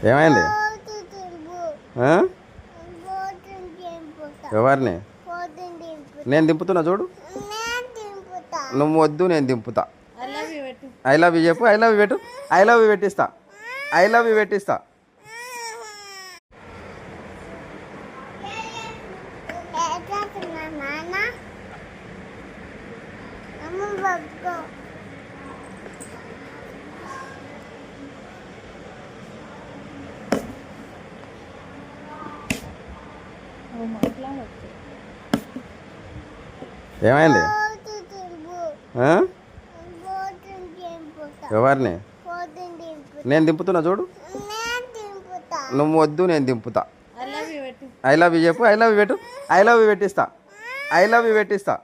ఏమైంది? ఎవరిని? నేను దింపుతున్నా చూడు. నువ్వు వద్దు, నేను దింపుతా. ఐ లవ్ యూ చెప్పు. ఐ లవ్ యూ పెట్టు. ఐ లవ్ యూ పెట్టిస్తా. ఐ లవ్ యూ పెట్టిస్తా. ఏమైంది? ఎవరిని? నేను దింపుతున్నా చూడు. నువ్వు వద్దు, నేను దింపుతా. ఐ లవ్ యూ చెప్పు. ఐ లవ్ యూ పెట్టు. ఐ లవ్ యూ పెట్టిస్తా. I love you పెట్టిస్తా.